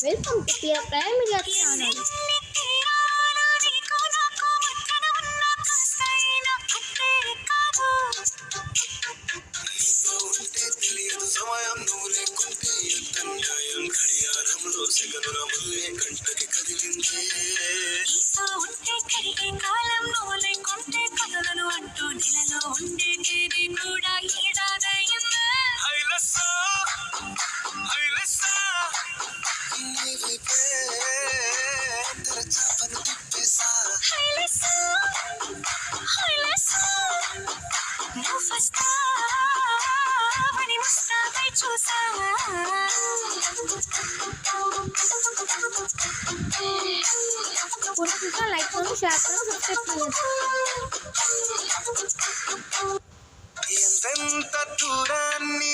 Welcome to pier prime media channel. సమయం నువ్వు లేకుంటే ఎంత న్యాయం గడియారంలో సెగనుల ముల్లే కంటకి కదిలిందే ఉంటే కరిగే కాలం నువ్వు లేకుంటే కదలను అంటూ నెలలో ఉండే తేదీ కూడా ఏడాదయ్యిందా హైలసా హైలసా నీవైపే తెరచాపను తిప్పేసా హైలసా హైలసా నువ్వు ఫస్టా लाइक करो, शेयर करो, सब्सक्राइब करो. ఎంతెంత దూరాన్ని